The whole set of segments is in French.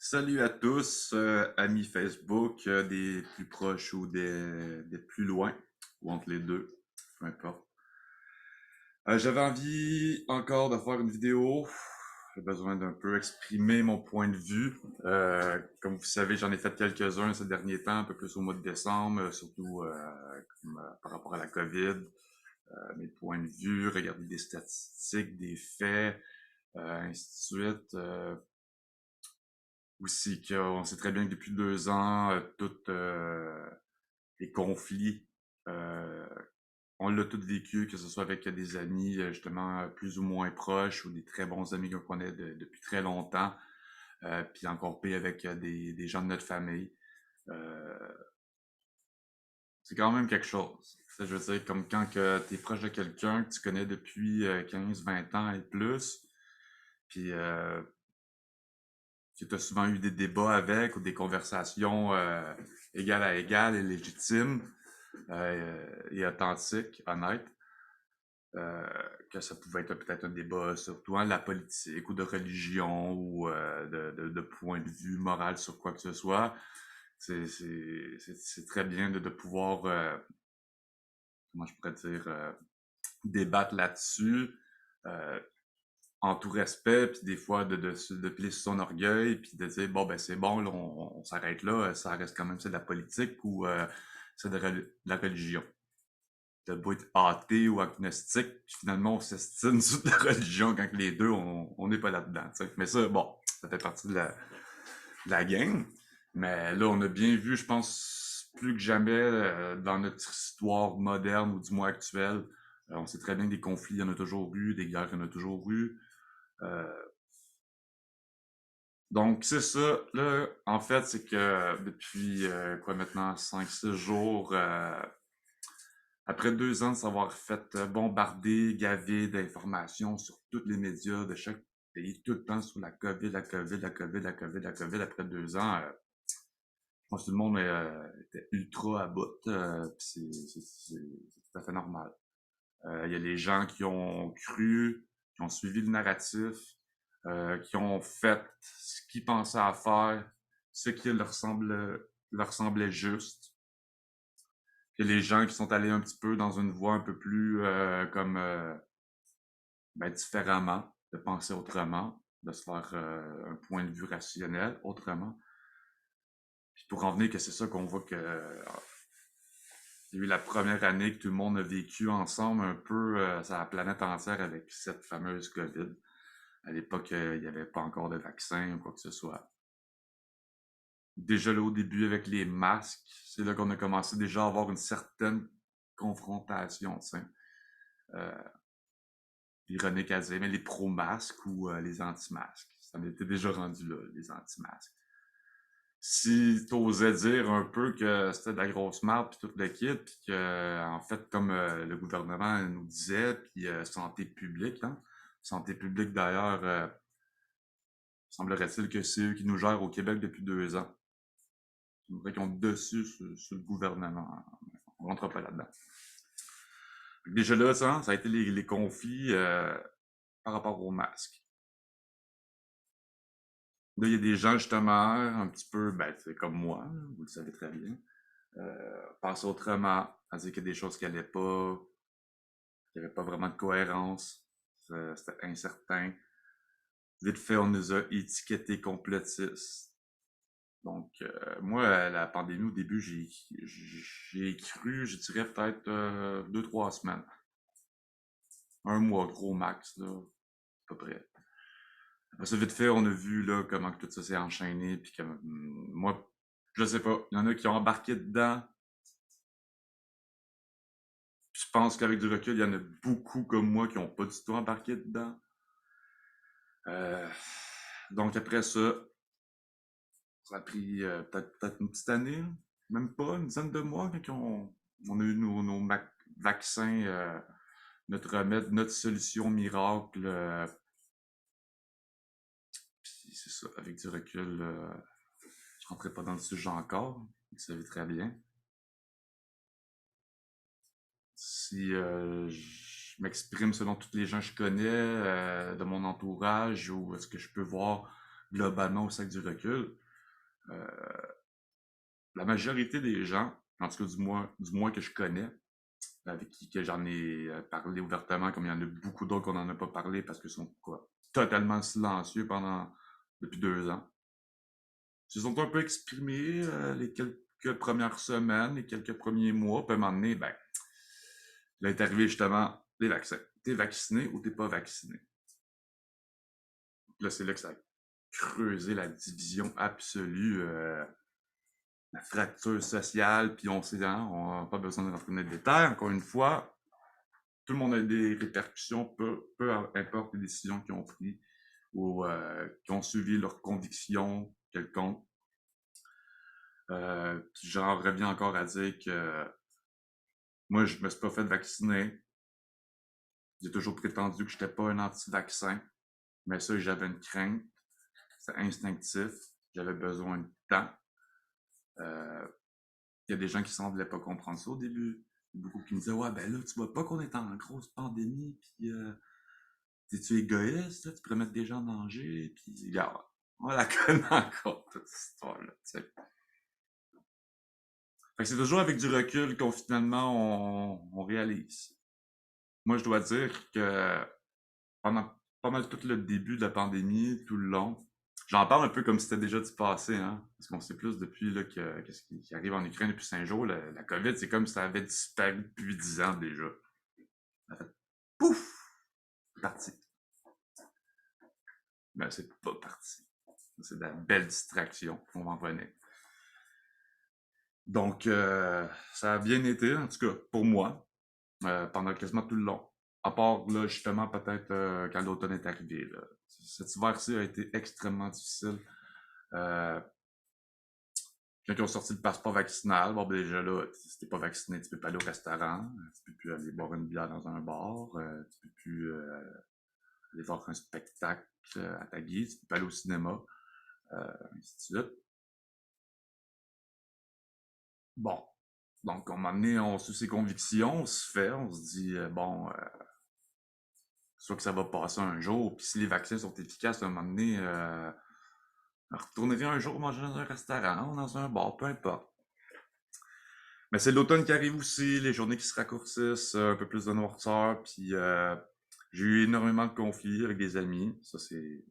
Salut à tous, amis Facebook, des plus proches ou des plus loin, ou entre les deux, peu importe. J'avais envie encore de faire une vidéo. J'ai besoin d'un peu exprimer mon point de vue. Comme vous savez, j'en ai fait quelques-uns ces derniers temps, un peu plus au mois de décembre, surtout par rapport à la COVID. Mes points de vue, regarder des statistiques, des faits, ainsi de suite. Aussi qu'on sait très bien que depuis 2 ans, tous les conflits, euh, on l'a tous vécu, que ce soit avec des amis justement plus ou moins proches ou des très bons amis qu'on connaît depuis très longtemps, puis encore pire avec des gens de notre famille. Euh, c'est quand même quelque chose. Ça, je veux dire, comme quand tu es proche de quelqu'un que tu connais depuis 15-20 ans et plus, puis tu as souvent eu des débats avec ou des conversations égales à égales et légitimes et authentiques, honnêtes. Euh, que ça pouvait être peut-être un débat sur toi, de la politique ou de religion ou de point de vue moral sur quoi que ce soit. C'est très bien de pouvoir, comment je pourrais dire, débattre là-dessus. Euh, en tout respect, puis des fois de plier sur son orgueil, puis de dire bon ben c'est bon, là, on s'arrête là, ça reste quand même c'est de la politique ou c'est de la religion. T'as beau être athée ou agnostique, puis finalement on s'estime sur de la religion quand les deux on n'est pas là-dedans. T'sais. Mais ça, bon, ça fait partie de la game. Mais là, on a bien vu, je pense, plus que jamais dans notre histoire moderne ou du moins actuelle, on sait très bien que des conflits, il y en a toujours eu, des guerres, il y en a toujours eu. Euh, Donc, c'est ça. Là, en fait, c'est que depuis, quoi, maintenant, 5-6 jours, après 2 ans de s'avoir fait bombarder, gaver d'informations sur tous les médias de chaque pays, tout le temps sur la COVID, la COVID, la COVID, la COVID, la COVID, après 2 ans, je pense que tout le monde était ultra à bout, puis c'est tout à fait normal. Il y a les gens qui ont cru, qui ont suivi le narratif, qui ont fait ce qu'ils pensaient à faire, ce qui leur semblait juste. Il y a les gens qui sont allés un petit peu dans une voie un peu plus comme ben, différemment, de penser autrement, de se faire un point de vue rationnel autrement. Puis pour en venir que c'est ça qu'on voit que il y a eu la première année que tout le monde a vécu ensemble un peu sur la planète entière avec cette fameuse COVID. À l'époque, il n'y avait pas encore de vaccin ou quoi que ce soit. Déjà là au début avec les masques, c'est là qu'on a commencé déjà à avoir une certaine confrontation, tu sais. Euh, Ironique à dire, mais les pro-masques ou les anti-masques. Ça en était déjà rendu là, les anti-masques. Si t'osais dire un peu que c'était de la grosse merde puis toute l'équipe, puis que en fait comme le gouvernement nous disait, puis santé publique, hein, santé publique d'ailleurs, semblerait-il que c'est eux qui nous gèrent au Québec depuis 2 ans. C'est vrai qu'ils ont dessus sur le gouvernement. On rentre pas là-dedans. Déjà là, ça a été les conflits par rapport aux masques. Là, il y a des gens, justement, un petit peu, ben, c'est comme moi, vous le savez très bien, penser autrement, à dire qu'il y a des choses qui allaient pas, qu'il n'y avait pas vraiment de cohérence, c'était incertain. Vite fait, on nous a étiquetés complotistes. Donc, moi, la pandémie, au début, j'ai cru, je dirais peut-être 2-3 semaines. Un mois, gros max, là, à peu près. Après ça, vite fait, on a vu là comment que tout ça s'est enchaîné, puis que moi, je sais pas, il y en a qui ont embarqué dedans. Puis je pense qu'avec du recul, il y en a beaucoup comme moi qui ont pas du tout embarqué dedans. Euh, donc après ça, ça a pris peut-être une petite année, même pas, une dizaine de mois quand on a eu nos vaccins, notre remède, notre solution miracle. Puis c'est ça, avec du recul, je rentrerai pas dans le sujet encore, vous le savez très bien. Si je m'exprime selon toutes les gens que je connais de mon entourage ou est-ce que je peux voir globalement aussi avec du recul, euh, la majorité des gens, en tout cas du moins que je connais, avec qui que j'en ai parlé ouvertement, comme il y en a beaucoup d'autres qu'on n'en a pas parlé parce qu'ils sont quoi, totalement silencieux depuis 2 ans. Ils se sont un peu exprimés les quelques premières semaines, les quelques premiers mois, puis à un moment donné, ben, là est arrivé justement les vaccins. T'es vacciné ou t'es pas vacciné? Là, c'est là que ça a creusé la division absolue, la fracture sociale, puis on sait, hein, on n'a pas besoin de rentrer dans les détails. Encore une fois, tout le monde a des répercussions, peu importe les décisions qu'ils ont prises ou qui ont suivi leurs convictions quelconques. Puis j'en reviens encore à dire que moi, je me suis pas fait vacciner. J'ai toujours prétendu que j'étais pas un anti-vaccin, mais ça, j'avais une crainte. C'est instinctif. J'avais besoin de temps. Euh, Il y a des gens qui semblaient pas comprendre ça au début. Beaucoup qui me disaient, ouais, ben là, tu vois pas qu'on est en grosse pandémie, puis t'es-tu égoïste, là? Tu pourrais mettre des gens en danger, puis regarde, on la connaît encore, toute cette histoire-là, tu sais. Fait que c'est toujours avec du recul qu'on finalement on réalise. Moi, je dois dire que pendant pas mal tout le début de la pandémie, tout le long, j'en parle un peu comme si c'était déjà du passé, hein, parce qu'on sait plus depuis là, ce qui arrive en Ukraine depuis 5 jours. La COVID, c'est comme si ça avait disparu depuis 10 ans déjà. Ça a fait pouf! C'est parti. Mais c'est pas parti. C'est de la belle distraction. On va en revenir. Donc, ça a bien été, en tout cas, pour moi, pendant quasiment tout le long. À part, là, justement, peut-être quand l'automne est arrivé. Là. Cet hiver-ci a été extrêmement difficile. Euh, Quand ils ont sorti le passeport vaccinal, bon, ben déjà là, si t'es pas vacciné, tu peux pas aller au restaurant, tu peux plus aller boire une bière dans un bar, tu peux plus aller voir un spectacle à ta guise, tu peux pas aller au cinéma, ainsi de suite. Bon. Donc, à un moment donné, on suit ses convictions, on se fait, on se dit, bon, soit que ça va passer un jour, puis si les vaccins sont efficaces, à un moment donné, retournerai un jour manger dans un restaurant ou dans un bar, peu importe. Mais c'est l'automne qui arrive aussi, les journées qui se raccourcissent, un peu plus de noirceur, puis j'ai eu énormément de conflits avec des amis, ça c'est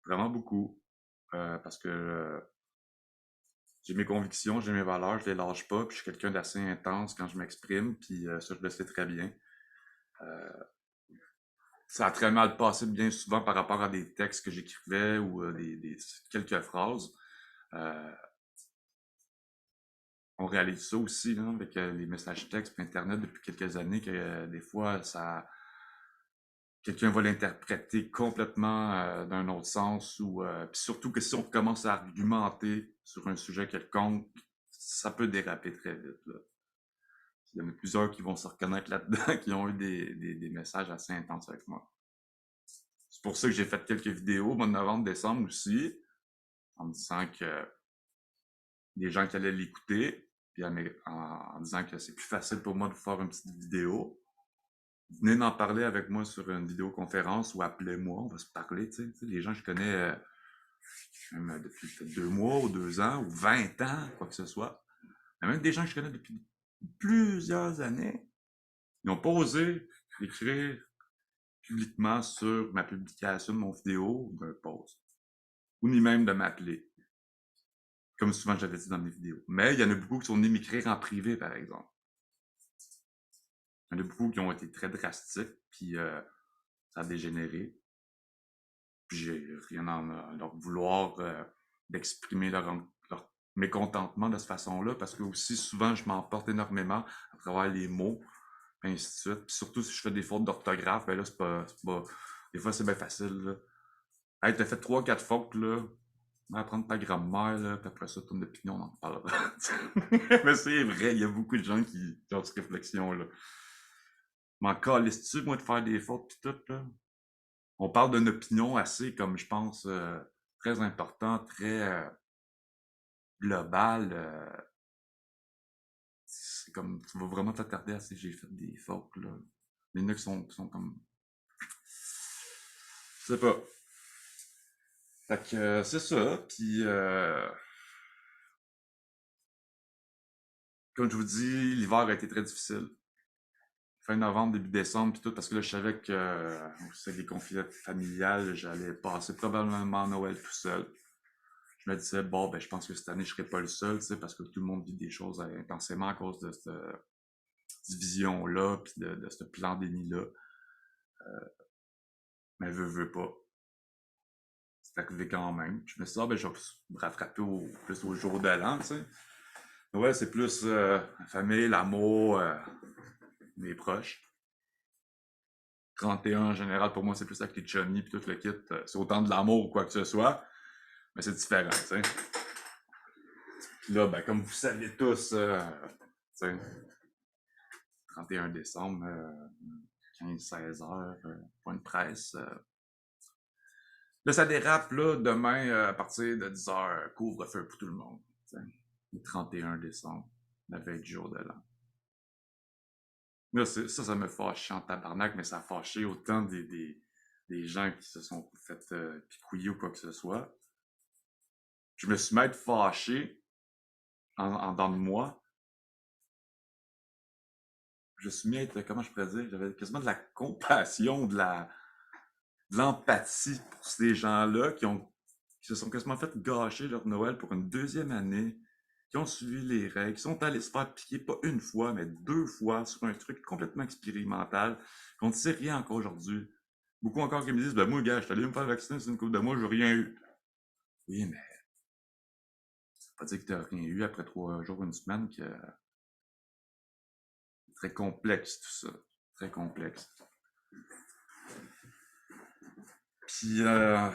vraiment beaucoup, parce que j'ai mes convictions, j'ai mes valeurs, je les lâche pas, puis je suis quelqu'un d'assez intense quand je m'exprime, puis ça je le sais très bien. Euh, Ça a très mal passé bien souvent par rapport à des textes que j'écrivais ou quelques phrases. Euh, on réalise ça aussi là, avec les messages textes et Internet depuis quelques années que des fois quelqu'un va l'interpréter complètement d'un autre sens ou puis surtout que si on commence à argumenter sur un sujet quelconque, ça peut déraper très vite. Là. Il y en a plusieurs qui vont se reconnaître là-dedans, qui ont eu des messages assez intenses avec moi. C'est pour ça que j'ai fait quelques vidéos au mois de novembre, décembre aussi, en me disant que des gens qui allaient l'écouter, puis en disant que c'est plus facile pour moi de faire une petite vidéo. Venez en parler avec moi sur une vidéoconférence ou appelez-moi, on va se parler, tu sais. Les gens que je connais même depuis peut-être 2 mois ou 2 ans ou 20 ans, quoi que ce soit. Il y a même des gens que je connais depuis plusieurs années. Ils n'ont pas osé écrire publiquement sur ma publication de mon vidéo ou d'un post. Ou ni même de m'appeler. Comme souvent j'avais dit dans mes vidéos. Mais il y en a beaucoup qui sont venus m'écrire en privé, par exemple. Il y en a beaucoup qui ont été très drastiques, puis ça a dégénéré. Puis j'ai rien à leur vouloir d'exprimer leur mécontentement de cette façon-là, parce que aussi souvent je m'emporte énormément à travers les mots, et ainsi de suite. Puis surtout si je fais des fautes d'orthographe, ben là c'est pas. Des fois c'est bien facile. Là. Hey, t'as fait 3, 4 fautes, là. Apprendre ta grammaire, là, puis après ça, ton opinion, on en parlera. Mais c'est vrai, il y a beaucoup de gens qui ont cette réflexion-là. Mais encore, laisse-tu, moi, de faire des fautes pis tout, là? On parle d'une opinion assez, comme je pense, très importante, très globale. C'est comme, tu vas vraiment t'attarder à si j'ai fait des fautes, là. Il y en a qui sont comme, je sais pas. Fait que c'est ça. Puis, comme je vous dis, l'hiver a été très difficile. Fin novembre, début décembre, puis tout, parce que là, je savais que c'est les conflits familiales, j'allais passer probablement Noël tout seul. Je me disais, bon, ben, je pense que cette année, je serai pas le seul, tu sais, parce que tout le monde vit des choses intensément à cause de cette division-là, puis de ce pandémie-là. Mais veux pas. C'est arrivé quand même. Je me suis dit, ah, ben, je vais me rattraper plus au jour de l'an, tu sais. Ouais, c'est plus la famille, l'amour, mes proches. 31 en général, pour moi, c'est plus avec les chummies puis tout le kit. C'est autant de l'amour ou quoi que ce soit, mais c'est différent, tu sais. Puis là, ben, comme vous savez tous, tu sais, 31 décembre, 15-16 heures, point de presse. Là, ça dérape, là, demain, à partir de 10 heures, couvre-feu pour tout le monde. T'sais. Le 31 décembre, la veille du jour de l'an. Là, ça me fâche en tabarnak, mais ça a fâché autant des gens qui se sont fait picouiller ou quoi que ce soit. Je me suis même fâché en dedans de moi. Je me suis mis à être, comment je pourrais dire, j'avais quasiment de la compassion, de l'empathie pour ces gens-là qui se sont quasiment fait gâcher leur Noël pour une deuxième année, qui ont suivi les règles, qui sont allés se faire piquer pas une fois, mais deux fois sur un truc complètement expérimental, qu'on ne sait rien encore aujourd'hui. Beaucoup encore qui me disent, ben moi, gars, je suis allé me faire vacciner, c'est une couple de mois, j'ai rien eu. Oui, mais ça veut pas dire que t'as rien eu après 3 jours, une semaine, que c'est très complexe tout ça. Très complexe. Puis, ouais,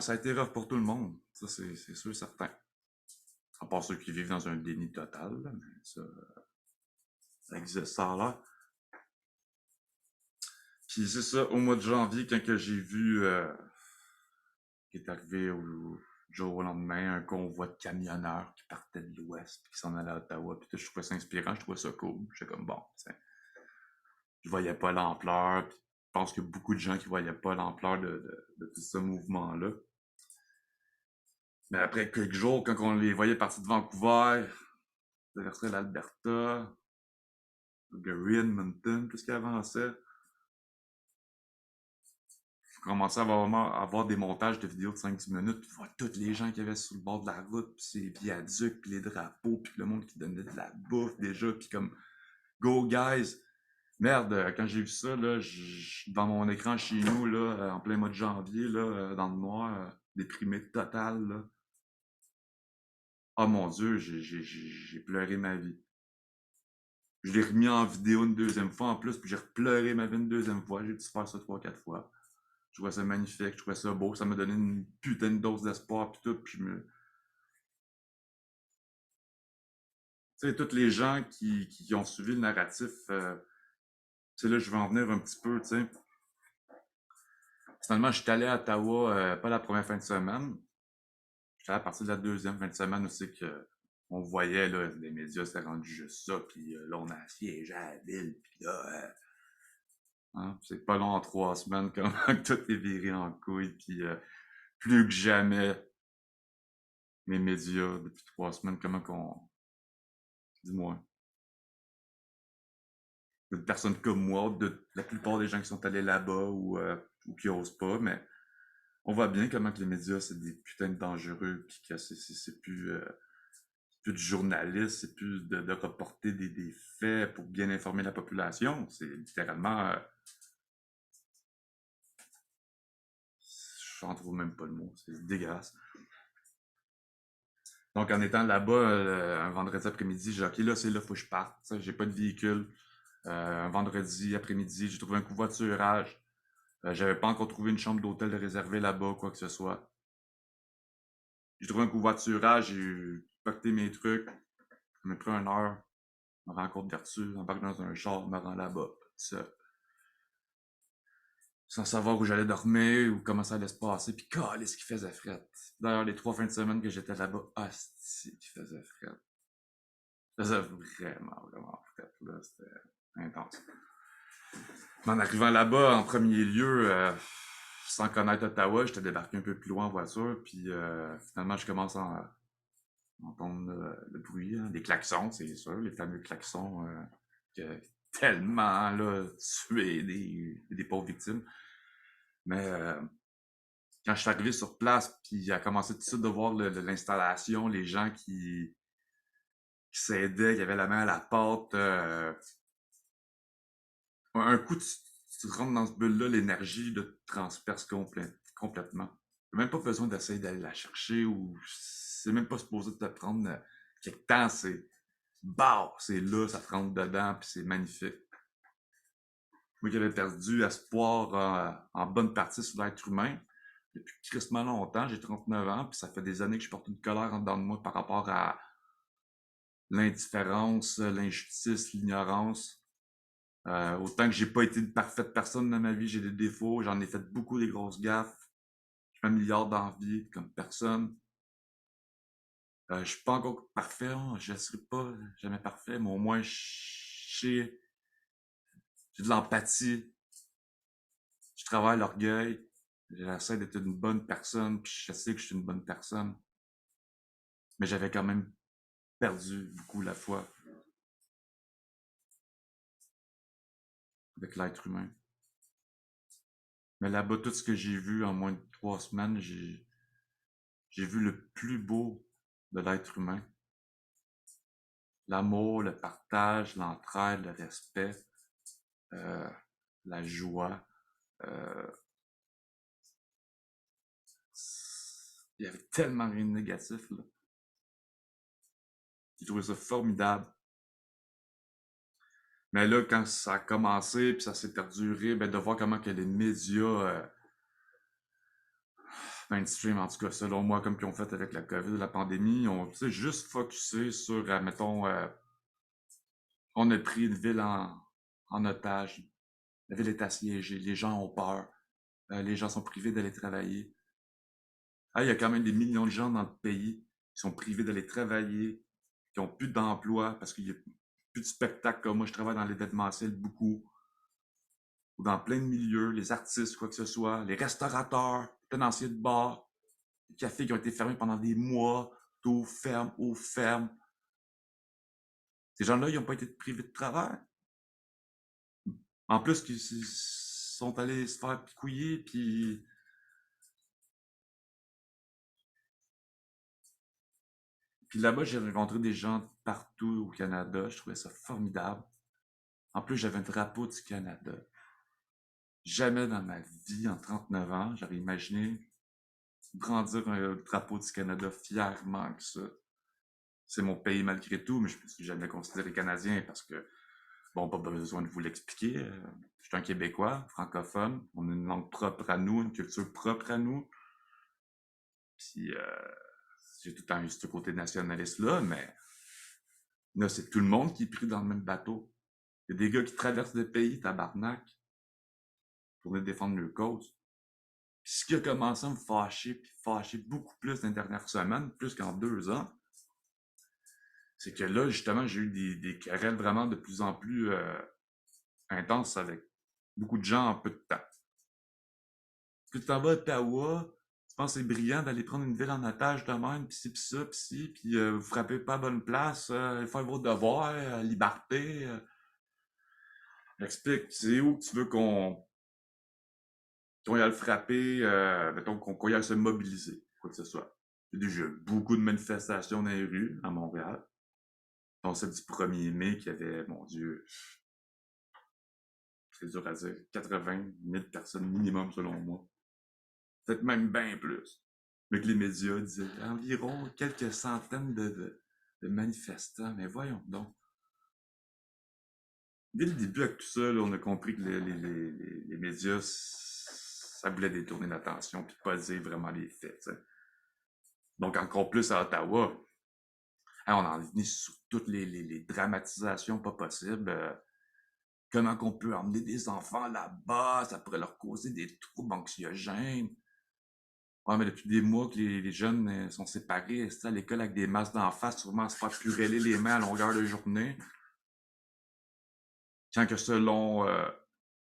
ça a été rough pour tout le monde. Ça, c'est sûr, certain. À part ceux qui vivent dans un déni total, là, mais ça existe, ça là. Puis c'est ça, au mois de janvier, quand que j'ai vu qui est arrivé au jour au lendemain, un convoi de camionneurs qui partait de l'ouest puis qui s'en allait à Ottawa. Puis je trouvais ça inspirant, je trouvais ça cool. J'étais comme bon, t'sais. Je voyais pas l'ampleur. Puis je pense qu'il y a beaucoup de gens qui voyaient pas l'ampleur de tout ce mouvement-là. Mais après quelques jours, quand on les voyait partir de Vancouver, traverser l'Alberta, Green Mountain, tout ce qui avançait, je commençais à avoir des montages de vidéos de 5-10 minutes, puis voir tous les gens qui avaient sur le bord de la route, puis ces viaducs, puis les drapeaux, puis le monde qui donnait de la bouffe déjà, puis comme Go guys! Merde, quand j'ai vu ça, là, dans mon écran chez nous, là, en plein mois de janvier, là, dans le noir, déprimé total, là. Oh mon Dieu, j'ai pleuré ma vie. Je l'ai remis en vidéo une deuxième fois en plus, puis j'ai repleuré ma vie une deuxième fois. J'ai dû faire ça 3-4 fois. Je trouvais ça magnifique, je trouvais ça beau, ça m'a donné une putain de dose d'espoir puis tout, puis tu sais, tous les gens qui ont suivi le narratif, tu sais, là, je vais en venir un petit peu, tu sais. Finalement, je suis allé à Ottawa, pas la première fin de semaine. J'étais allé à partir de la deuxième fin de semaine aussi que on voyait, là, les médias s'est rendu juste ça, puis là, on a siégé à la ville, puis là, hein, c'est pas long en 3 semaines comment que tout est viré en couille, puis plus que jamais, les médias, depuis 3 semaines, comment qu'on... Dis-moi. De personnes comme moi, de la plupart des gens qui sont allés là-bas ou qui osent pas, mais on voit bien comment que les médias, c'est des putains de dangereux, puis que c'est plus de journalistes, c'est plus de reporter des faits pour bien informer la population. C'est littéralement... je n'en trouve même pas le mot, c'est dégueulasse. Donc, en étant là-bas un vendredi après-midi, j'ai dit, OK, là, c'est là, faut que je parte. J'ai pas de véhicule. Un vendredi après-midi, j'ai trouvé un covoiturage. J'avais pas encore trouvé une chambre d'hôtel réservée là-bas, quoi que ce soit. J'ai trouvé un covoiturage, j'ai pacté mes trucs. Ça m'a pris 1 heure. Je me rends compte d'Arthur, j'embarque dans un char, je me rends là-bas. Ça, sans savoir où j'allais dormir ou comment ça allait se passer. Puis, calisse qu'il faisait fret. D'ailleurs, les 3 fins de semaine que j'étais là-bas, hostie qu'il faisait fret. Ça faisait vraiment, vraiment fret, là. C'était intense. En arrivant là-bas, en premier lieu, sans connaître Ottawa, j'étais débarqué un peu plus loin en voiture, puis finalement, je commence à entendre le bruit, hein, des klaxons, c'est sûr, les fameux klaxons qui ont tellement là, tué des pauvres victimes. Mais quand je suis arrivé sur place, puis il a commencé tout de suite de voir l'installation, les gens qui s'aidaient, qui avaient la main à la pâte. Un coup, tu rentres dans ce bulle-là, l'énergie là, te transperce complètement. T'as même pas besoin d'essayer d'aller la chercher ou c'est même pas supposé de te prendre quelque temps. C'est bah, c'est là, ça te rentre dedans, puis c'est magnifique. Moi qui avais perdu espoir en bonne partie sur l'être humain, depuis crissement longtemps, j'ai 39 ans, puis ça fait des années que je porte une colère en dedans de moi par rapport à l'indifférence, l'injustice, l'ignorance. Autant que j'ai pas été une parfaite personne dans ma vie, j'ai des défauts, j'en ai fait beaucoup des grosses gaffes. Je m'améliore dans la vie comme personne. Je suis pas encore parfait, hein, je serai pas jamais parfait, mais au moins j'ai de l'empathie, je travaille l'orgueil, j'essaie d'être une bonne personne, puis je sais que je suis une bonne personne. Mais j'avais quand même perdu beaucoup la foi avec l'être humain. Mais là-bas, tout ce que j'ai vu en moins de 3 semaines, j'ai vu le plus beau de l'être humain. L'amour, le partage, l'entraide, le respect, euh, la joie. Euh, il y avait tellement rien de négatif, là. J'ai trouvé ça formidable. Mais là, quand ça a commencé, puis ça s'est perduré, ben, de voir comment que les médias mainstream, en tout cas, selon moi, comme qu'ils ont fait avec la COVID, la pandémie, on s'est juste focusé sur, mettons, on a pris une ville en otage. La ville est assiégée, les gens ont peur, les gens sont privés d'aller travailler. Ah, il y a quand même des millions de gens dans le pays qui sont privés d'aller travailler, qui ont plus d'emploi parce qu'il y a plus de spectacles comme moi, je travaille dans l'événementiel beaucoup, ou dans plein de milieux, les artistes, quoi que ce soit, les restaurateurs, les tenanciers de bars, les cafés qui ont été fermés pendant des mois, tout ferme, eau ferme. Ces gens-là, ils n'ont pas été privés de travail. En plus, ils sont allés se faire picouiller, puis là-bas, j'ai rencontré des gens partout au Canada. Je trouvais ça formidable. En plus, j'avais un drapeau du Canada. Jamais dans ma vie, en 39 ans, j'aurais imaginé brandir un drapeau du Canada fièrement que ça. C'est mon pays malgré tout, mais je me suis jamais considéré Canadien parce que, bon, pas besoin de vous l'expliquer. Je suis un Québécois, francophone. On a une langue propre à nous, une culture propre à nous. Puis, j'ai tout le temps eu ce côté nationaliste-là, mais là, c'est tout le monde qui est pris dans le même bateau. Il y a des gars qui traversent le pays, tabarnak, pour venir défendre leur cause. Puis ce qui a commencé à me fâcher, puis fâcher beaucoup plus dans les dernières semaines, plus qu'en 2 ans, c'est que là, justement, j'ai eu des querelles vraiment de plus en plus intenses avec beaucoup de gens en peu de temps. Puis tu t'en vas à Ottawa, tu penses que c'est brillant d'aller prendre une ville en otage de même, pis ci, pis ça, pis ci, pis vous frappez pas à bonne place, faire vos devoirs, liberté. J'explique, c'est où que tu veux qu'on y aille frapper, mettons qu'on y aille se mobiliser, quoi que ce soit. J'ai déjà eu beaucoup de manifestations dans les rues à Montréal. Dont celle du 1er mai qui avait, mon Dieu, c'est dur à dire, 80 000 personnes minimum selon moi. Peut-être même bien plus. Mais que les médias disaient environ quelques centaines de manifestants. Mais voyons donc. Dès le début, avec tout ça, là, on a compris que les médias, ça voulait détourner l'attention puis pas dire vraiment les faits. T'sais. Donc, encore plus à Ottawa, hein, on en est venu sur toutes les dramatisations pas possibles. Comment qu'on peut emmener des enfants là-bas, ça pourrait leur causer des troubles anxiogènes. Ouais, mais depuis des mois que les jeunes sont séparés, à l'école avec des masques d'en face, sûrement à se faire pureler les mains à longueur de journée. Quand que selon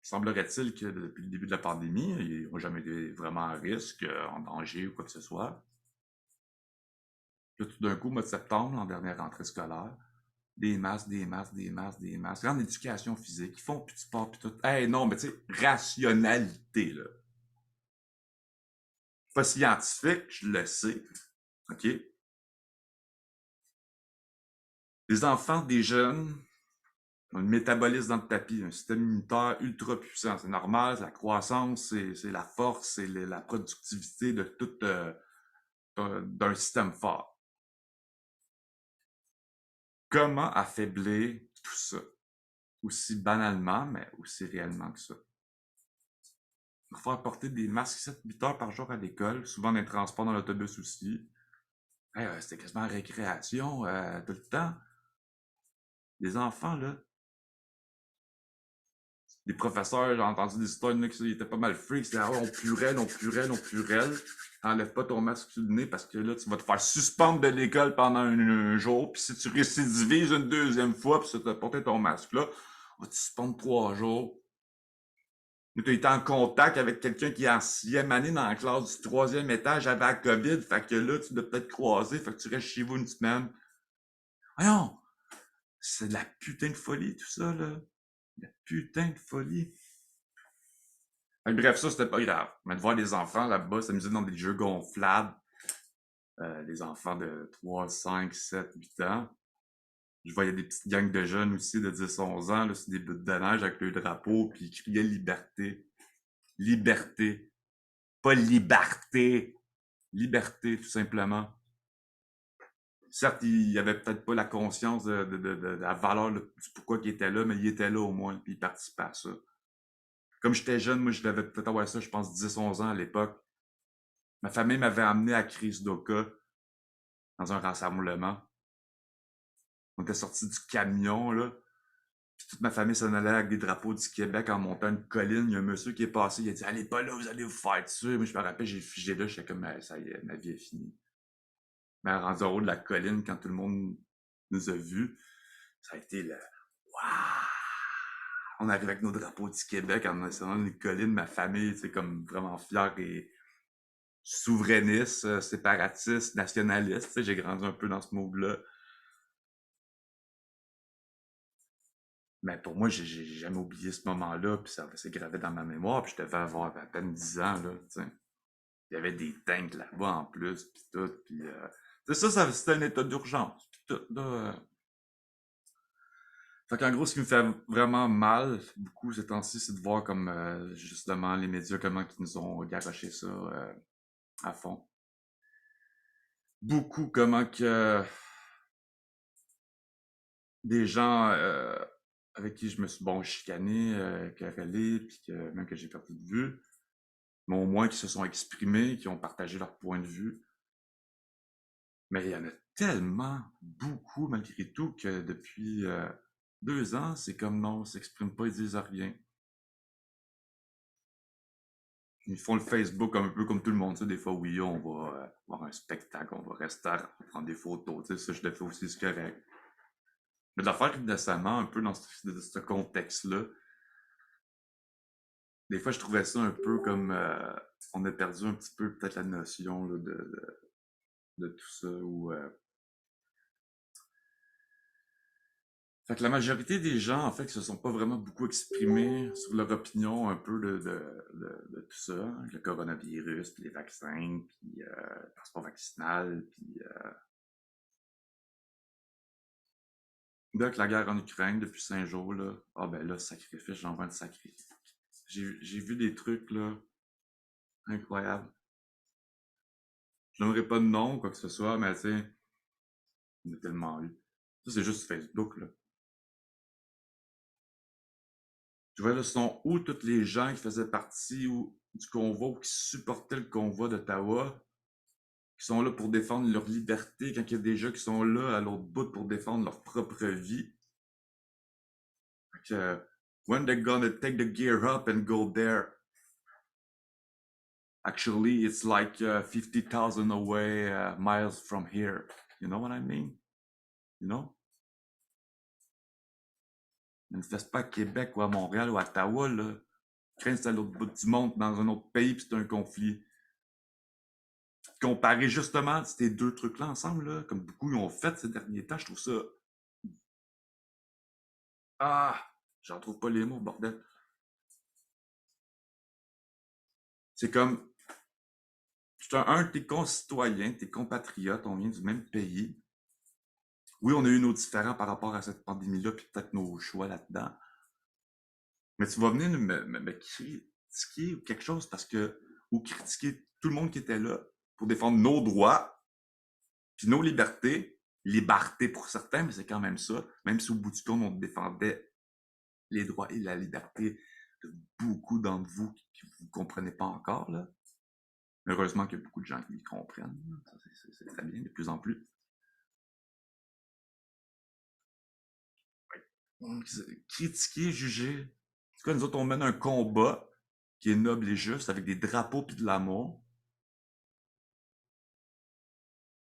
Semblerait-il que depuis le début de la pandémie, ils n'ont jamais été vraiment à risque, en danger ou quoi que ce soit. Puis là, tout d'un coup, au mois de septembre, en dernière rentrée scolaire, des masques, des masques, des masques, des masques. En éducation physique, ils font plus de sport, puis tout. Hey, non, mais tu sais, rationalité, là. Pas scientifique, je le sais. OK? Les enfants, des jeunes, ont un métabolisme dans le tapis, un système immunitaire ultra puissant. C'est normal, c'est la croissance, c'est la force, c'est la productivité de tout d'un système fort. Comment affaiblir tout ça? Aussi banalement, mais aussi réellement que ça. Pour faire porter des masques 7-8 heures par jour à l'école, souvent dans les transports, dans l'autobus aussi. Hey, c'était quasiment récréation tout le temps. Les enfants, là, les professeurs, j'ai entendu des histoires, qui étaient pas mal freaks. C'était, oh, on plurelle. Enlève pas ton masque sur le nez parce que là, tu vas te faire suspendre de l'école pendant un jour. Puis si tu récidivises une deuxième fois, puis tu as porté ton masque là, on va te suspendre 3 jours. Mais tu as été en contact avec quelqu'un qui est en 6e année dans la classe du 3e étage avait la COVID. Fait que là, tu dois peut-être croiser. Fait que tu restes chez vous une semaine. Voyons! C'est de la putain de folie, tout ça, là. De la putain de folie. Bref, ça, c'était pas grave. Mais de voir des enfants là-bas s'amuser dans des jeux gonflables, des enfants de 3, 5, 7, 8 ans. Je voyais des petites gangs de jeunes aussi de 10, 11 ans, là, sur des bouts de neige avec le drapeau, puis ils criaient liberté. Liberté. Pas liberté. Liberté, tout simplement. Certes, il avait peut-être pas la conscience de la valeur du pourquoi il était là, mais il était là au moins, puis il participait à ça. Comme j'étais jeune, moi, je devais peut-être avoir ça, je pense, 10, 11 ans à l'époque. Ma famille m'avait amené à Chris Doka dans un rassemblement. On était sortis du camion, là. Puis toute ma famille s'en allait avec des drapeaux du Québec en montant une colline. Il y a un monsieur qui est passé, il a dit allez pas là, vous allez vous faire tuer. Moi, je me rappelle, j'ai figé là, j'étais comme ça y est, ma vie est finie. Mais rendu en haut de la colline, quand tout le monde nous a vus, ça a été le waouh! On arrive avec nos drapeaux du Québec en descendant une colline, ma famille, c'est comme vraiment fière et souverainiste, séparatiste, nationaliste. J'ai grandi un peu dans ce mood-là. Mais pour moi, j'ai jamais oublié ce moment-là, puis ça s'est gravé dans ma mémoire, puis je devais avoir à peine 10 ans, là, tu sais. Il y avait des tanks là-bas en plus, puis tout, puis c'était un état d'urgence, puis tout, là. Fait qu'en gros, ce qui me fait vraiment mal, beaucoup ces temps-ci, c'est de voir comme, justement, les médias, comment ils nous ont garoché ça à fond. Beaucoup comment que des gens avec qui je me suis, bon, chicané, querellé, puis même que j'ai perdu de vue, mais au moins qui se sont exprimés, qui ont partagé leur point de vue. Mais il y en a tellement, beaucoup malgré tout, que depuis 2 ans, c'est comme non, ils s'expriment pas, ils disent rien. Ils font le Facebook un peu comme tout le monde. Tu sais, des fois, oui, on va voir un spectacle, on va rester à prendre des photos. Tu sais, ça, je le fais aussi, c'est correct. Mais de le faire récemment, un peu dans ce contexte-là, des fois, je trouvais ça un peu comme on a perdu un petit peu peut-être la notion là, de tout ça. Fait que la majorité des gens, en fait, qui se sont pas vraiment beaucoup exprimés sur leur opinion un peu de tout ça, hein, le coronavirus, puis les vaccins, puis le passeport vaccinal, puis avec la guerre en Ukraine depuis 5 jours, là, ah ben là, sacrifice, j'envoie le sacrifice. J'ai vu des trucs, là, incroyables. Je n'aimerais pas de nom, quoi que ce soit, mais tu sais, on a tellement eu. Ça, c'est juste Facebook, là. Tu vois, là, sont où tous les gens qui faisaient partie du convoi ou qui supportaient le convoi d'Ottawa, qui sont là pour défendre leur liberté, quand il y a des gens qui sont là à l'autre bout pour défendre leur propre vie. Fait que, when they're gonna take the gear up and go there? Actually, it's like 50,000 away miles from here. You know what I mean? You know? Manifeste pas à Québec ou à Montréal ou à Ottawa, là. L'Ukraine, c'est à l'autre bout du monde, dans un autre pays, puis c'est un conflit. Comparer justement ces deux trucs-là ensemble, là, comme beaucoup ont fait ces derniers temps, je trouve ça. Ah! J'en trouve pas les mots, bordel. C'est comme. C'est un de tes concitoyens, tes compatriotes, on vient du même pays. Oui, on a eu nos différends par rapport à cette pandémie-là, puis peut-être nos choix là-dedans. Mais tu vas venir me critiquer ou quelque chose parce que. Ou critiquer tout le monde qui était là pour défendre nos droits, puis nos libertés. Liberté pour certains, mais c'est quand même ça. Même si au bout du compte, on défendait les droits et la liberté de beaucoup d'entre vous qui ne comprenez pas encore. Là. Heureusement qu'il y a beaucoup de gens qui comprennent. C'est très bien, de plus en plus. Critiquer, juger. C'est quoi, nous autres, on mène un combat qui est noble et juste, avec des drapeaux puis de l'amour.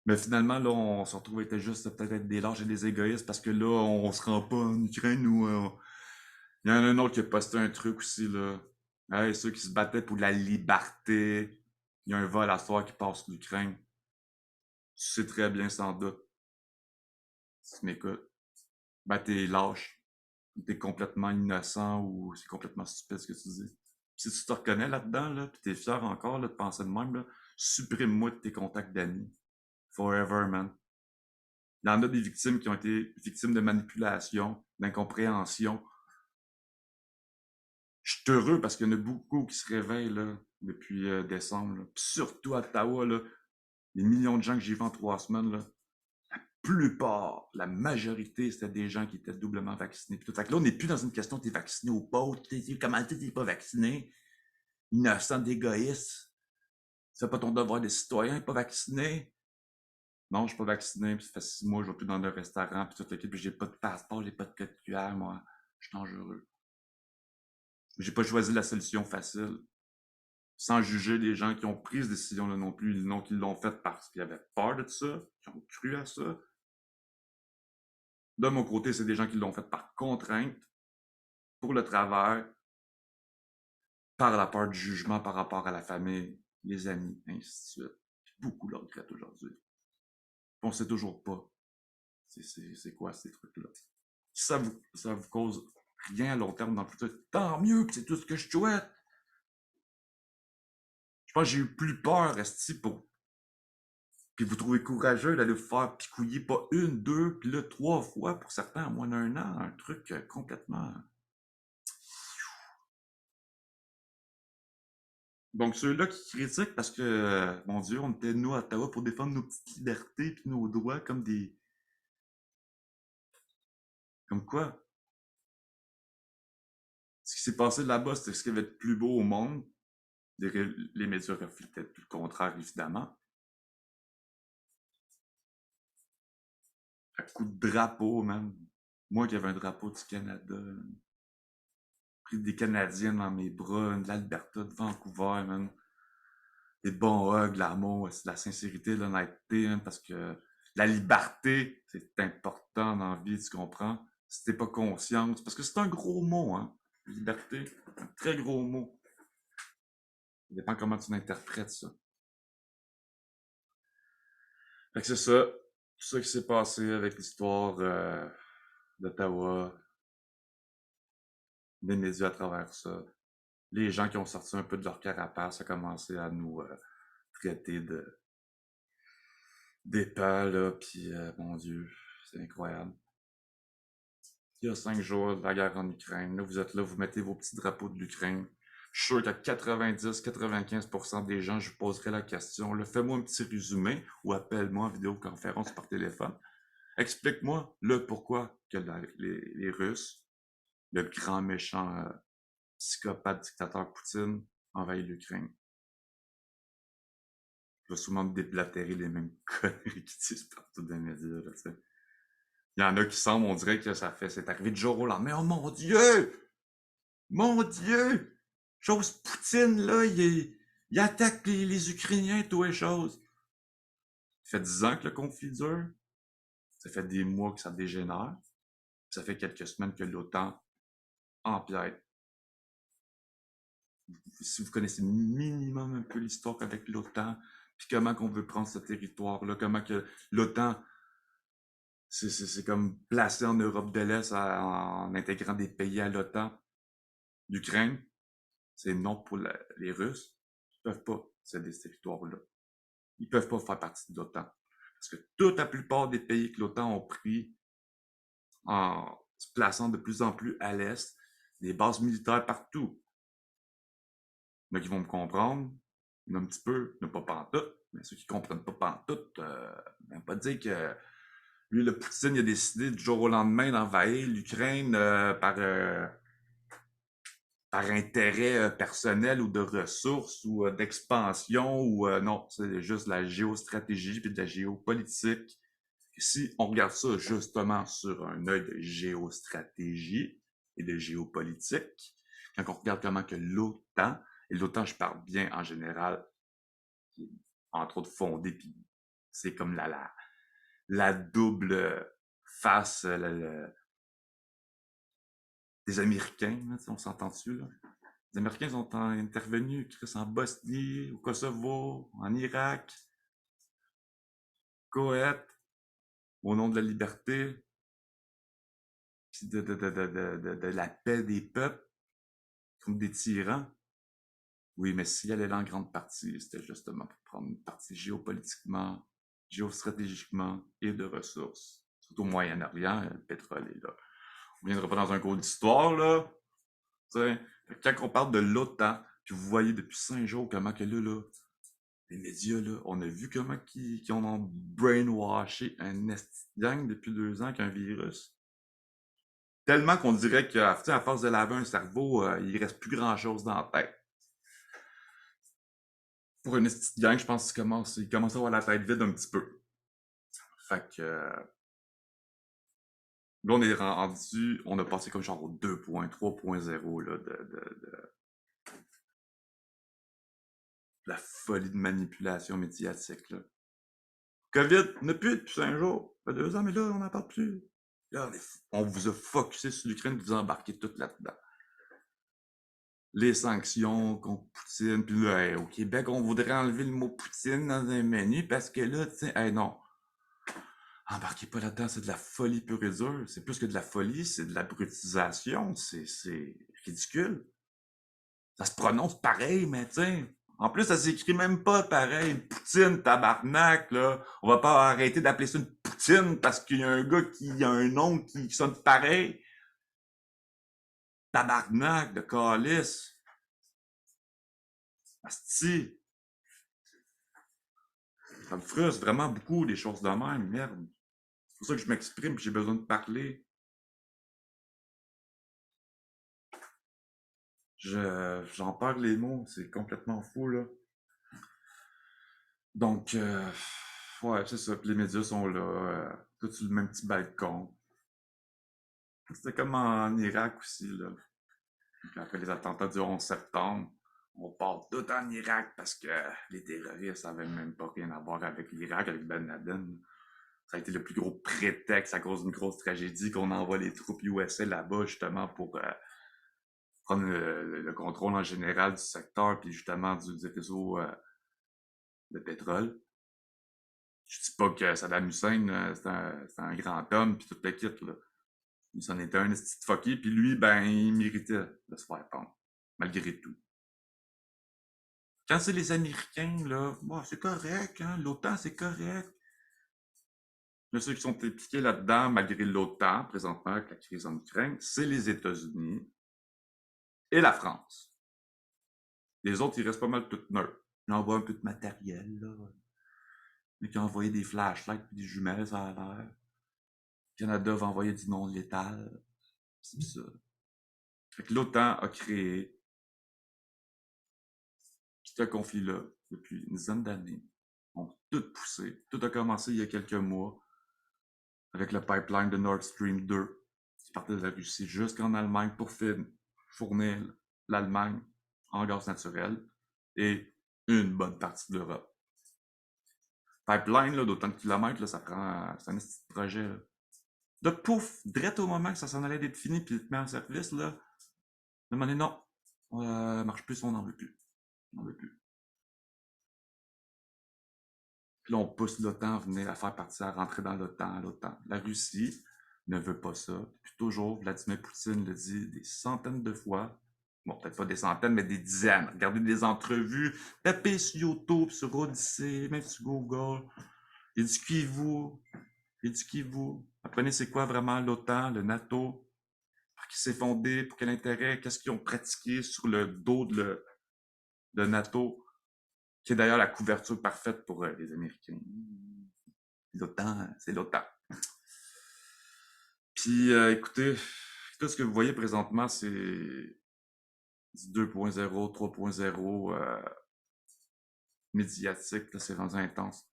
Mais finalement, là, on se retrouve à être juste peut-être être des lâches et des égoïstes parce que là, on se rend pas en Ukraine ou il y en a un autre qui a posté un truc aussi, là. Hey, ceux qui se battaient pour la liberté. Il y a un vol à soir qui passe l'Ukraine. Tu sais très bien, sans doute. Si tu m'écoutes. Ben, t'es lâche. T'es complètement innocent ou c'est complètement stupide ce que tu dis. Si tu te reconnais là-dedans, là, pis t'es fier encore là, de penser de même, là, supprime-moi de tes contacts d'amis. Forever, man. Il y en a des victimes qui ont été victimes de manipulation, d'incompréhension. Je suis heureux parce qu'il y en a beaucoup qui se réveillent là, depuis décembre. Là. Puis surtout à Ottawa, là, les millions de gens que j'ai vus en 3 semaines, là, la plupart, la majorité, c'était des gens qui étaient doublement vaccinés. Puis tout. Fait que là, on n'est plus dans une question t'es vacciné ou pas, comment t'es pas vacciné, innocent d'égoïste. Tu fais pas ton devoir de citoyen, pas vacciné. Non, je suis pas vacciné, puis ça fait 6 mois, je vais plus dans le restaurant, puis toute l'équipe, puis j'ai pas de passeport, j'ai pas de code QR, moi. Je suis dangereux. J'ai pas choisi la solution facile. Sans juger les gens qui ont pris cette décision-là non plus, non qu'ils l'ont fait parce qu'ils avaient peur de ça, qui ont cru à ça. De mon côté, c'est des gens qui l'ont fait par contrainte, pour le travail, par la peur du jugement par rapport à la famille, les amis, ainsi de suite. Puis beaucoup le regrettent aujourd'hui. On sait toujours pas c'est quoi ces trucs-là. Si ça vous cause rien à long terme dans le futur, tant mieux, c'est tout ce que je souhaite. Je pense que j'ai eu plus peur, Esti, pour. Puis vous trouvez courageux d'aller vous faire picouiller pas une, deux, puis là 3 fois pour certains en moins d'un an, un truc complètement. Donc ceux-là qui critiquent parce que, mon Dieu, on était nous à Ottawa pour défendre nos petites libertés puis nos droits comme des. Comme quoi? Ce qui s'est passé là-bas, c'était ce qui avait de plus beau au monde. Les médias reflétaient tout le contraire, évidemment. À coup de drapeau, même. Moi qui avais un drapeau du Canada, pris des Canadiens dans mes bras, de l'Alberta, de Vancouver, man. Des bons hugs, l'amour, c'est de la sincérité, de l'honnêteté, hein, parce que la liberté, c'est important dans la vie, tu comprends? Si t'es pas conscience, parce que c'est un gros mot, hein. Liberté, un très gros mot. Ça dépend comment tu l'interprètes, ça. Fait que c'est ça. Tout ça qui s'est passé avec l'histoire d'Ottawa, des médias à travers ça. Les gens qui ont sorti un peu de leur carapace ont commencé à nous traiter de d'épais, là, pis mon Dieu, c'est incroyable. Il y a 5 jours, la guerre en Ukraine, là, vous êtes là, vous mettez vos petits drapeaux de l'Ukraine. Je suis sûr qu'à 90-95% des gens, je vous poserai la question, là, fais-moi un petit résumé ou appelle-moi en vidéoconférence par téléphone. Explique-moi le pourquoi que les Russes, le grand méchant psychopathe dictateur Poutine, envahit l'Ukraine. Je vais souvent me déblatérer les mêmes conneries qui disent partout dans les médias, là, tu sais. Il y en a qui semblent, on dirait que c'est arrivé du jour au lendemain. Oh mon Dieu! Mon Dieu! Chose Poutine, là, il attaque les Ukrainiens et tout et choses. Ça fait 10 ans que le conflit dure. Ça fait des mois que ça dégénère. Ça fait quelques semaines que l'OTAN empiète si vous connaissez minimum un peu l'histoire avec l'OTAN, puis comment qu'on veut prendre ce territoire-là, comment que l'OTAN, c'est comme placé en Europe de l'Est en intégrant des pays à l'OTAN. L'Ukraine, c'est non pour les Russes. Ils peuvent pas céder ce territoire-là. Ils peuvent pas faire partie de l'OTAN. Parce que toute la plupart des pays que l'OTAN ont pris en se plaçant de plus en plus à l'Est, des bases militaires partout. Il y en a qui vont me comprendre, un petit peu, mais pas pantoute. Mais ceux qui comprennent pas pantoute, ben pas dire que lui, le Poutine, il a décidé du jour au lendemain d'envahir l'Ukraine par intérêt personnel ou de ressources ou d'expansion ou non, c'est juste de la géostratégie puis de la géopolitique. Et si on regarde ça justement sur un œil de géostratégie et de géopolitique, quand on regarde comment que l'OTAN, et l'OTAN je parle bien en général, entre autres fondée, puis c'est comme la double face des Américains, là, on s'entend dessus, là. Les Américains sont intervenus, Chris, en Bosnie, au Kosovo, en Irak, Koweït, au nom de la liberté, puis de la paix des peuples, comme des tyrans. Oui, mais s'il allait là en grande partie, c'était justement pour prendre une partie géopolitiquement, géostratégiquement et de ressources. Surtout au Moyen-Orient, le pétrole est là. On viendra pas dans un cours d'histoire, là. T'sais. Quand on parle de l'OTAN, puis vous voyez depuis 5 jours comment que là, les médias, là, on a vu comment qu'ils ont brainwashé un esti de gang depuis 2 ans qu'un virus. Tellement qu'on dirait qu'à force de laver un cerveau, il reste plus grand-chose dans la tête. Pour une esti de gang, je pense qu'il commence à avoir la tête vide un petit peu. Fait que là, on est rendu, on a passé comme genre au 2.3.0 là, de la folie de manipulation médiatique. Là. COVID, on n'a plus depuis 5 jours. Ça fait 2 ans, mais là, on n'en parle plus. Là, on vous a focusé sur l'Ukraine, vous embarquez tout là-dedans. Les sanctions contre Poutine, puis là, hey, au Québec, on voudrait enlever le mot Poutine dans un menu parce que là, tu sais, hey, non. Embarquez pas là-dedans, c'est de la folie pure et dure. C'est plus que de la folie, c'est de la brutisation. C'est ridicule. Ça se prononce pareil, mais tu sais. En plus, ça s'écrit même pas pareil. Poutine, tabarnak, là. On va pas arrêter d'appeler ça une Poutine parce qu'il y a un gars qui a un nom qui sonne pareil. Tabarnak de calice. Asti. Ça me frustre vraiment beaucoup des choses de même, merde. C'est pour ça que je m'exprime et j'ai besoin de parler. J'en perds les mots, c'est complètement fou, là. Donc, ouais, c'est ça. Puis les médias sont là, tout sur le même petit balcon. C'était comme en Irak aussi, là. Après les attentats du 11 septembre, on part tout en Irak parce que les terroristes n'avaient même pas rien à voir avec l'Irak, avec Ben Laden. Ça a été le plus gros prétexte à cause d'une grosse tragédie qu'on envoie les troupes USA là-bas justement pour prendre le contrôle en général du secteur puis justement du réseau de pétrole. Je dis pas que Saddam Hussein, c'est un grand homme puis tout le kit, là. Il s'en était un esti de fucké, puis lui, ben, il méritait de se faire prendre, malgré tout. Quand c'est les Américains, là, bon, c'est correct, hein, l'OTAN, c'est correct. Mais ceux qui sont impliqués là-dedans, malgré l'OTAN, présentement, avec la crise en Ukraine, c'est les États-Unis et la France. Les autres, ils restent pas mal tout neutres. Ils envoient un peu de matériel, là. Mais qui ont envoyé des flashlights et des jumelles, ça a l'air. Le Canada va envoyer du non létal. C'est ça. Fait que l'OTAN a créé ce conflit-là depuis une dizaine d'années. On a tout poussé. Tout a commencé il y a quelques mois avec le pipeline de Nord Stream 2 qui partait de la Russie jusqu'en Allemagne pour fournir l'Allemagne en gaz naturel et une bonne partie de l'Europe. Pipeline, d'autant de kilomètres, là, ça prend. C'est un petit projet. Là. De pouf, direct au moment que ça s'en allait d'être fini puis de mettre en service, là, de demander non. Marche plus, on n'en veut plus. On n'en veut plus. Puis là, on pousse l'OTAN à venir à faire partie, à rentrer dans l'OTAN. La Russie ne veut pas ça. Depuis toujours, Vladimir Poutine le dit des centaines de fois. Bon, peut-être pas des centaines, mais des dizaines. Regardez des entrevues, tapez sur YouTube, sur Odyssey, même sur Google. Éduquez-vous. Éduquez-vous. Apprenez c'est quoi vraiment l'OTAN, le NATO, pour qui s'est fondé, pour quel intérêt, qu'est-ce qu'ils ont pratiqué sur le dos de NATO, qui est d'ailleurs la couverture parfaite pour les Américains. L'OTAN, c'est l'OTAN. Puis, écoutez, tout ce que vous voyez présentement, c'est du 2.0, 3.0 médiatique, là, c'est rendu intense.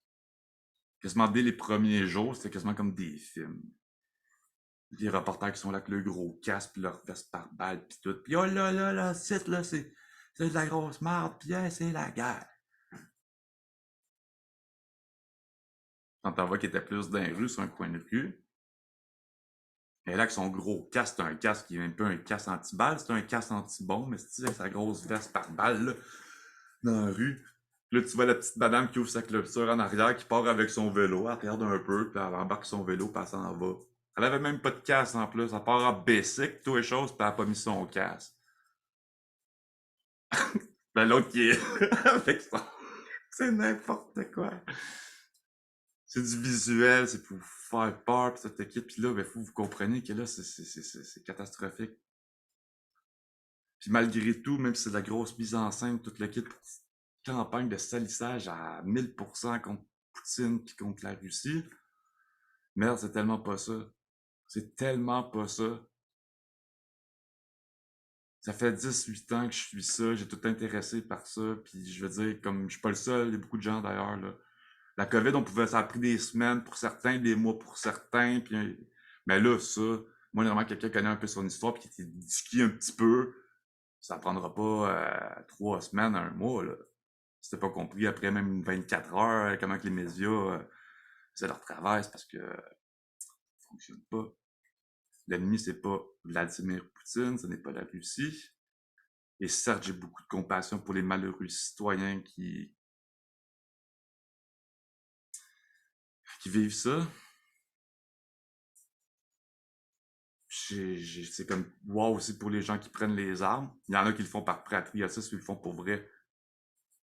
Quasiment dès les premiers jours, c'était quasiment comme des films. Les reporters qui sont là avec le gros casque, puis leur veste par balle, puis tout. Puis oh là, c'est de la grosse merde, puis hey, c'est la guerre. Quand t'en vois qui était plus dans les rues, sur un coin de rue, et là, avec son gros casque, c'est un casque qui est même pas un casque anti-balle, c'est un casque anti-bombe, mais c'est avec sa grosse veste par balle, là, dans la rue. Puis là, tu vois la petite madame qui ouvre sa clôture en arrière, qui part avec son vélo, elle regarde un peu, puis elle embarque son vélo, puis elle s'en va. Elle avait même pas de casque en plus, elle part en basic, tout les choses, puis elle a pas mis son casque. Ben l'autre qui est avec son... C'est n'importe quoi. C'est du visuel, c'est pour vous faire peur, pis cette équipe, pis là, ben, faut que vous compreniez que là, c'est catastrophique. Puis malgré tout, même si c'est de la grosse mise en scène, toute l'équipe, campagne de salissage à 1000% contre Poutine puis contre la Russie, merde, c'est tellement pas ça. C'est tellement pas ça. Ça fait 18 ans que je suis ça, j'ai tout intéressé par ça, puis je veux dire, comme je suis pas le seul, il y a beaucoup de gens d'ailleurs, là. La COVID, ça a pris des semaines pour certains, des mois pour certains, puis, mais là, ça, moi, normalement, quelqu'un connaît un peu son histoire, puis qui était éduqué un petit peu, ça prendra pas 3 semaines, un mois, là. Si t'as pas compris après même 24 heures, comment que les médias faisaient leur travail, c'est parce que ça fonctionne pas. L'ennemi, c'est pas Vladimir Poutine, ce n'est pas la Russie. Et certes, j'ai beaucoup de compassion pour les malheureux citoyens qui vivent ça. C'est comme wow aussi pour les gens qui prennent les armes. Il y en a qui le font par patriotisme, qui le font pour vrai.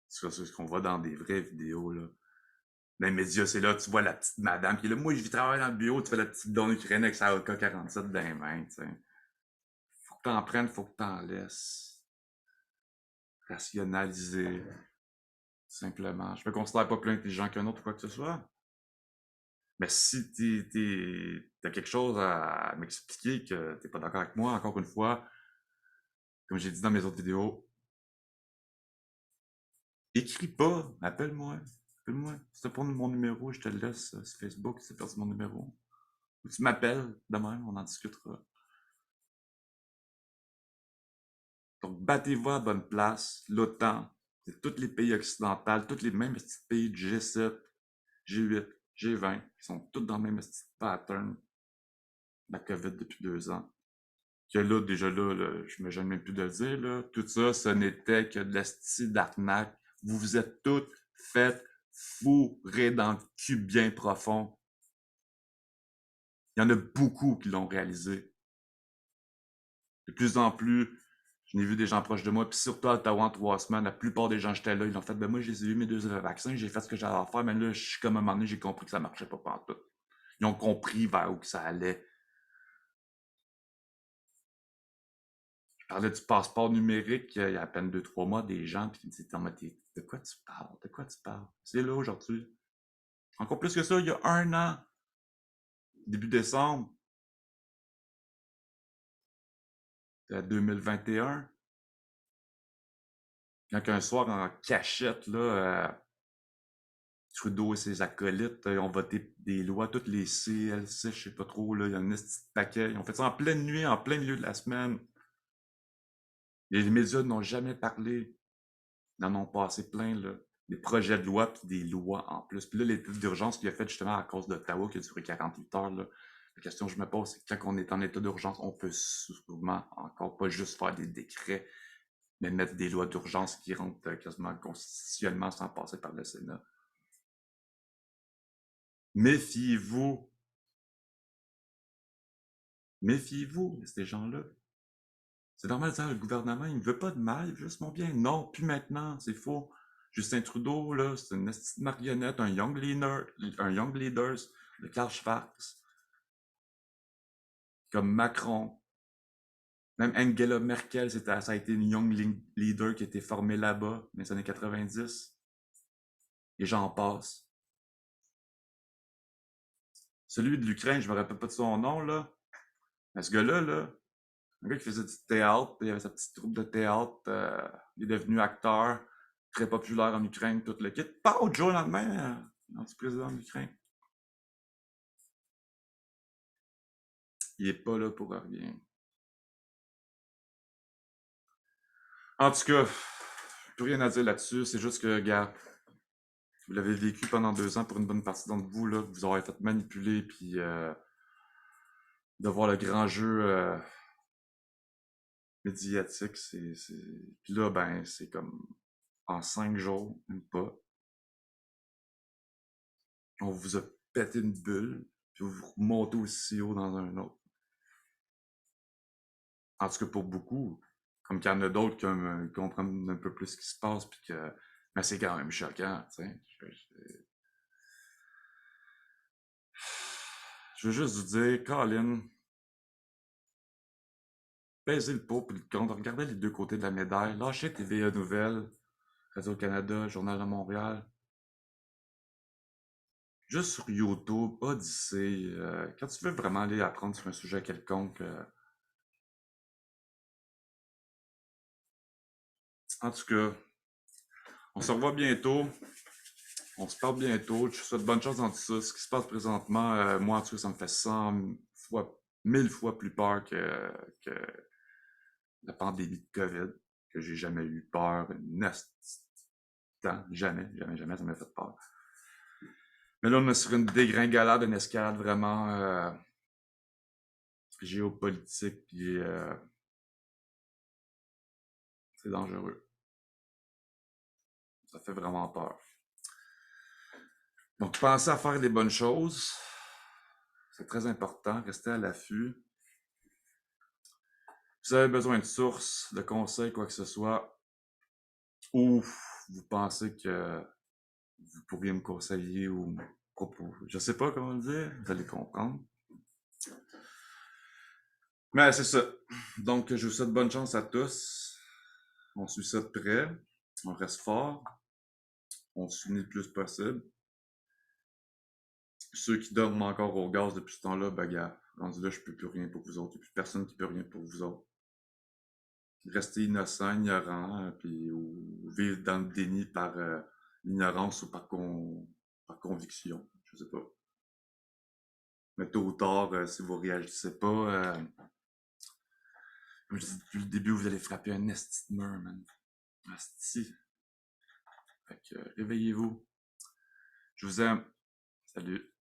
C'est ce qu'on voit dans des vraies vidéos, là. Dans les médias, c'est là, tu vois la petite madame qui est là. Moi, je vis travailler dans le bureau, tu fais la petite blonde ukrainienne avec sa AK-47 dans les mains, tu sais. Faut que t'en prennes, faut que t'en laisses. Rationaliser. Simplement. Je me considère pas plus intelligent qu'un autre ou quoi que ce soit. Mais si t'as quelque chose à m'expliquer que t'es pas d'accord avec moi, encore une fois, comme j'ai dit dans mes autres vidéos, écris pas, appelle-moi. Appelle-moi. Si t'as pas mon numéro, je te le laisse sur Facebook, si t'as perdu mon numéro. Ou tu m'appelles demain, on en discutera. Donc, battez-vous à la bonne place. L'OTAN, c'est tous les pays occidentaux, tous les mêmes petits pays de G7, G8, G20, qui sont tous dans le même petit pattern de la COVID depuis 2 ans. Que là, déjà là, je me gêne même plus de le dire, là, tout ça, ce n'était que de l'esti d'arnaque. Vous vous êtes toutes faites fourrer dans le cul bien profond. Il y en a beaucoup qui l'ont réalisé. De plus en plus, je n'ai vu des gens proches de moi, puis surtout à Ottawa en 3 semaines, la plupart des gens j'étais là, ils l'ont fait, ben moi j'ai eu mes 2 vaccins, j'ai fait ce que j'avais à faire, mais là, je suis comme à un moment donné, j'ai compris que ça marchait pas pantoute. Ils ont compris vers où que ça allait. Je parlais du passeport numérique il y a à peine 2, 3 mois, des gens, puis ils me disaient, de quoi tu parles? De quoi tu parles? C'est là aujourd'hui. Encore plus que ça, il y a un an, début décembre, 2021, quand un soir en cachette, là, Trudeau et ses acolytes ont voté des lois, toutes les CLC, je sais pas trop, là, il y a un petit paquet. Ils ont fait ça en pleine nuit, en plein milieu de la semaine. Les médias n'ont jamais parlé. Ils en ont passé plein, là. Des projets de loi, puis des lois en plus. Puis là, l'état d'urgence qu'il a fait justement à cause d'Ottawa, qui a duré 48 heures, là. La question que je me pose, c'est que quand on est en état d'urgence, on peut sûrement encore pas juste faire des décrets mais mettre des lois d'urgence qui rentrent quasiment constitutionnellement sans passer par le Sénat. Méfiez-vous. Méfiez-vous de ces gens-là. C'est normal de dire, le gouvernement, il ne veut pas de mal, il veut juste mon bien. Non, plus maintenant, c'est faux. Justin Trudeau, là, c'est une petite marionnette, un young leaders de Karl Schwarz, comme Macron. Même Angela Merkel, ça a été une young leader qui a été formée là-bas dans les années 90. Et j'en passe. Celui de l'Ukraine, je me rappelle pas de son nom, là. Mais ce gars-là, là, un gars qui faisait du théâtre, il avait sa petite troupe de théâtre, il est devenu acteur, très populaire en Ukraine, tout le kit. Pas au jour lendemain, anti-président de l'Ukraine. Il est pas là pour rien. En tout cas, plus rien à dire là-dessus, c'est juste que, gars, vous l'avez vécu pendant 2 ans pour une bonne partie d'entre vous, là, vous aurez fait manipuler, puis de voir le grand jeu médiatique, Puis là, ben, c'est comme en 5 jours, même pas, on vous a pété une bulle, puis vous remontez aussi haut dans un autre. En tout cas, pour beaucoup, comme qu'il y en a d'autres qui comprennent un peu plus ce qui se passe, puis que... Mais c'est quand même choquant, tu sais. Je veux juste vous dire, Colin, pesez le pot puis le contre, regardez les deux côtés de la médaille, lâchez TVA Nouvelles, Radio-Canada, Journal de Montréal, juste sur YouTube, Odyssée, quand tu veux vraiment aller apprendre sur un sujet quelconque. En tout cas, on se revoit bientôt, on se parle bientôt, je te souhaite bonne chance dans tout ça. Ce qui se passe présentement, moi en tout cas, ça me fait 100 fois, 1000 fois plus peur que la pandémie de COVID, que j'ai jamais eu peur, jamais, jamais, jamais, ça m'a fait peur. Mais là, on est sur une dégringolade, une escalade vraiment géopolitique, puis c'est dangereux. Ça fait vraiment peur. Donc, pensez à faire les bonnes choses. C'est très important. Restez à l'affût. Si vous avez besoin de sources, de conseils, quoi que ce soit, ou vous pensez que vous pourriez me conseiller ou me proposer, je sais pas comment le dire, vous allez comprendre. Mais c'est ça. Donc, je vous souhaite bonne chance à tous. On suit ça de près. On reste fort. On s'unit le plus possible. Ceux qui dorment encore au gaz depuis ce temps-là, ben gars, rendu là, je peux plus rien pour vous autres. Il n'y a plus personne qui peut rien pour vous autres. Restez innocent, ignorant, puis ou vivre dans le déni par ignorance ou par conviction. Je sais pas. Mais tôt ou tard, si vous réagissez pas, comme je dis depuis le début, vous allez frapper un esti de mur, man. Esti. Fait que réveillez-vous. Je vous aime. Salut.